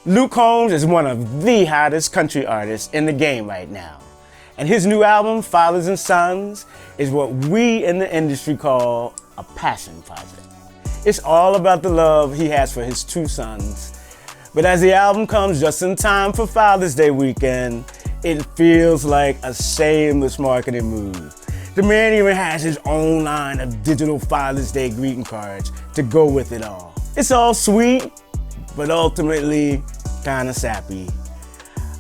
Luke Combs is one of the hottest country artists in the game right now. And his new album, Fathers and Sons, is what we in the industry call a passion project. It's all about the love he has for his two sons. But as the album comes just in time for Father's Day weekend, it feels like a shameless marketing move. The man even has his own line of digital Father's Day greeting cards to go with it all. It's all sweet, but ultimately kinda sappy.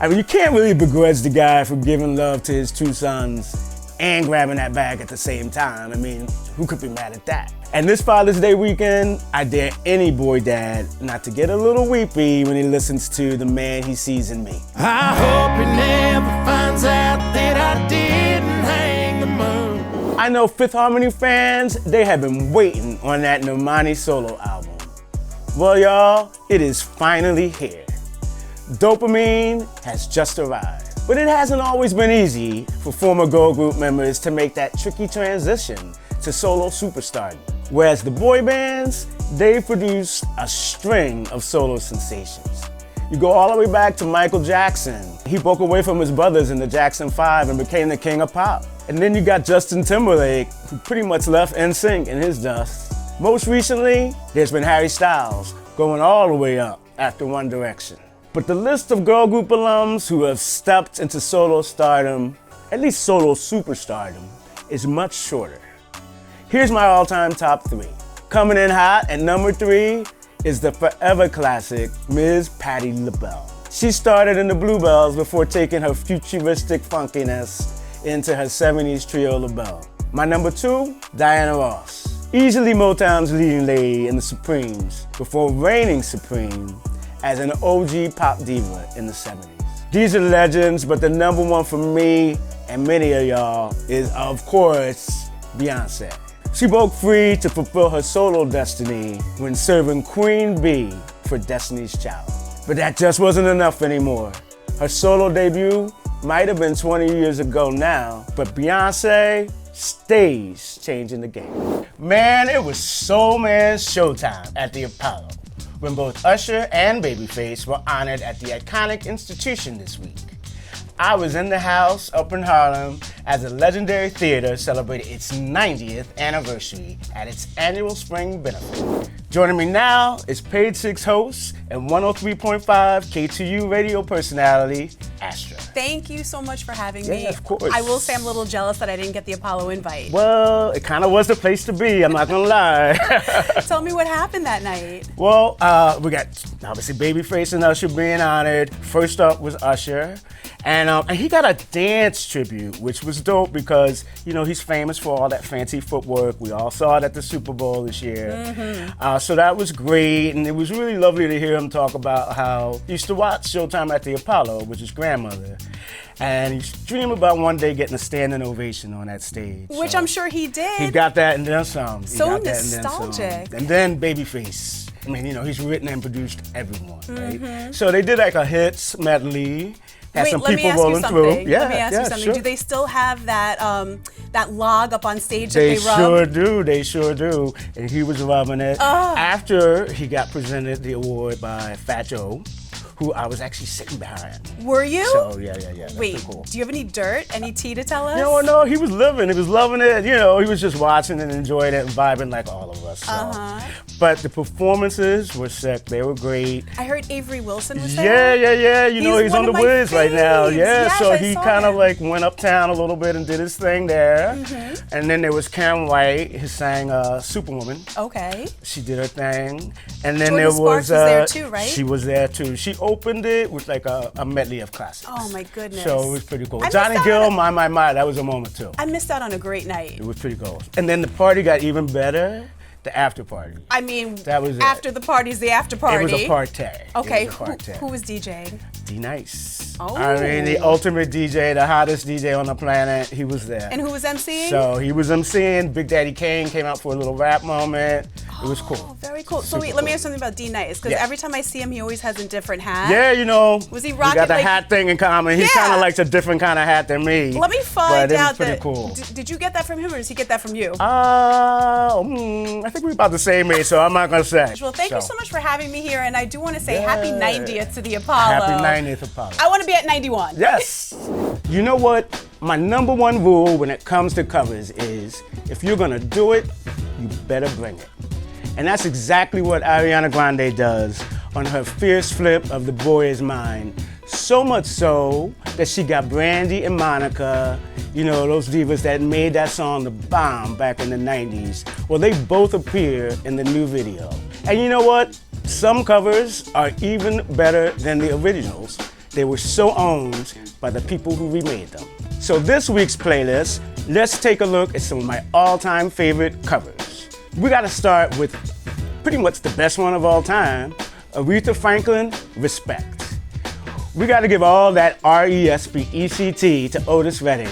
I mean, you can't really begrudge the guy for giving love to his two sons and grabbing that bag at the same time. I mean, who could be mad at that? And this Father's Day weekend, I dare any boy dad not to get a little weepy when he listens to The Man He Sees in Me. I hope he never finds out that I didn't hang the moon. I know Fifth Harmony fans, they have been waiting on that Normani solo album. Well, y'all, it is finally here. Dopamine has just arrived. But it hasn't always been easy for former girl group members to make that tricky transition to solo superstardom. Whereas the boy bands, they produced a string of solo sensations. You go all the way back to Michael Jackson. He broke away from his brothers in the Jackson 5 and became the king of pop. And then you got Justin Timberlake, who pretty much left NSYNC in his dust. Most recently, there's been Harry Styles, going all the way up after One Direction. But the list of girl group alums who have stepped into solo stardom, at least solo superstardom, is much shorter. Here's my all-time top 3. Coming in hot at number 3 is the forever classic Ms. Patti LaBelle. She started in the Bluebells before taking her futuristic funkiness into her 70s trio LaBelle. My number 2, Diana Ross. Easily Motown's leading lady in the Supremes before reigning supreme as an OG pop diva in the 70s. These are legends, but the number one for me and many of y'all is, of course, Beyonce. She broke free to fulfill her solo destiny when serving Queen Bee for Destiny's Child. But that just wasn't enough anymore. Her solo debut might have been 20 years ago now, but Beyonce stays changing the game. Man, it was Soul Man's showtime at the Apollo when both Usher and Babyface were honored at the iconic institution this week. I was in the house up in Harlem as the legendary theater celebrated its 90th anniversary at its annual spring benefit. Joining me now is Page 6 host and 103.5 K2U radio personality, Astra. Thank you so much for having me. Yeah, of course. I will say I'm a little jealous that I didn't get the Apollo invite. Well, it kind of was the place to be, I'm not gonna lie. Tell me what happened that night. Well, we got obviously Babyface and Usher being honored. First up was Usher. And he got a dance tribute, which was dope because, you know, he's famous for all that fancy footwork. We all saw it at the Super Bowl this year. Mm-hmm. So that was great, and it was really lovely to hear him talk about how he used to watch Showtime at the Apollo with his grandmother. And he dreamed about one day getting a standing ovation on that stage. Which I'm sure he did. He got that and then some. So nostalgic. And then Babyface. I mean, you know, he's written and produced everyone, right? So they did like a hits medley. Wait, some let people me ask you rolling something. through. Yeah, let me ask you something. Sure. Do they still have that that log up on stage that They they rub? sure do. They sure do. And he was rubbing it after he got presented the award by Fat Joe, who I was actually sitting behind. Were you? So yeah. That's Wait, pretty cool. do you have any dirt, any tea to tell us? No, he was living. He was loving it. You know, he was just watching and enjoying it and vibing like all of us. So. But the performances were sick. They were great. I heard Avery Wilson was there. Yeah. You know, he's on the Wiz right now. Yeah, yes, so I he saw kind of him. like went uptown a little bit and did his thing there. And then there was Cam White, who sang Superwoman. Okay. She did her thing. And then Jordan there Sparks was there too, right? She was there too. She opened it with like a medley of classics. Oh my goodness. So it was pretty cool. I Johnny missed Gill, out my, that was a moment too. I missed out on a great night. It was pretty cool. And then the party got even better, the after party. I mean, that was after the party's the after party. It was a party. Okay, It was a party. who was DJing? D-Nice. Oh. I mean, the ultimate DJ, the hottest DJ on the planet, he was there. And who was emceeing? So he was emceeing. Big Daddy Kane came out for a little rap moment. It was cool. Oh, very cool. So Super wait, let me cool. ask something about D Nice, because Yeah. every time I see him, he always has a different hat. Yeah, you know, Was he we rocking, got the like- hat thing in common. He Yeah. kind of likes a different kind of hat than me. Let me but find it was out pretty that. cool. Did you get that from him, or does he get that from you? I think we're about the same age, so I'm not gonna say. Well, thank you so much for having me here, and I do want to say happy 90th to the Apollo. Happy 90th Apollo. I want to be at 91. Yes. You know what? My number one rule when it comes to covers is if you're gonna do it, you better bring it. And that's exactly what Ariana Grande does on her fierce flip of The Boy Is Mine. So much so that she got Brandy and Monica, you know, those divas that made that song the bomb back in the 90s. Well, they both appear in the new video. And you know what? Some covers are even better than the originals. They were so owned by the people who remade them. So this week's playlist, let's take a look at some of my all-time favorite covers. We gotta start with pretty much the best one of all time, Aretha Franklin, Respect. We gotta give all that R-E-S-P-E-C-T to Otis Redding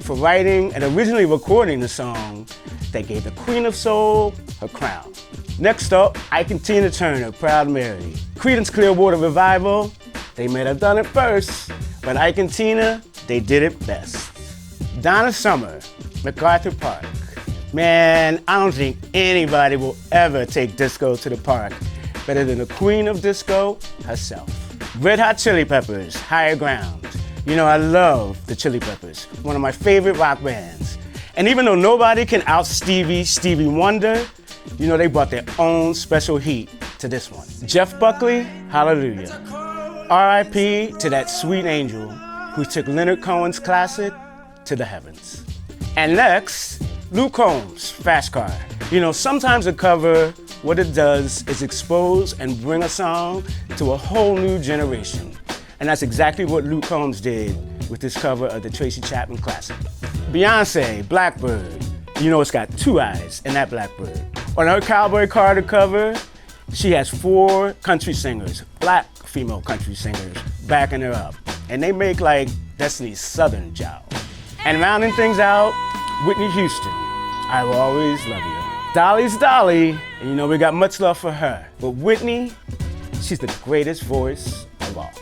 for writing and originally recording the song that gave the Queen of Soul her crown. Next up, Ike and Tina Turner, Proud Mary. Creedence Clearwater Revival, they may have done it first, but Ike and Tina, they did it best. Donna Summer, MacArthur Park. Man, I don't think anybody will ever take disco to the park better than the queen of disco herself. Red Hot Chili Peppers, Higher Ground. You know, I love the Chili Peppers, one of my favorite rock bands. And even though nobody can out Stevie Wonder, you know, they brought their own special heat to this one. Jeff Buckley, Hallelujah. R.I.P. to that sweet angel who took Leonard Cohen's classic to the heavens. And next, Luke Combs, Fast Car. You know, sometimes a cover, what it does is expose and bring a song to a whole new generation. And that's exactly what Luke Combs did with this cover of the Tracy Chapman classic. Beyonce, Blackbird. You know it's got two eyes in that Blackbird. On her Cowboy Carter cover, she has 4 country singers, black female country singers, backing her up. And they make like Destiny's Southern job. And rounding things out, Whitney Houston, I Will Always Love You. Dolly's Dolly, and you know we got much love for her. But Whitney, she's the greatest voice of all.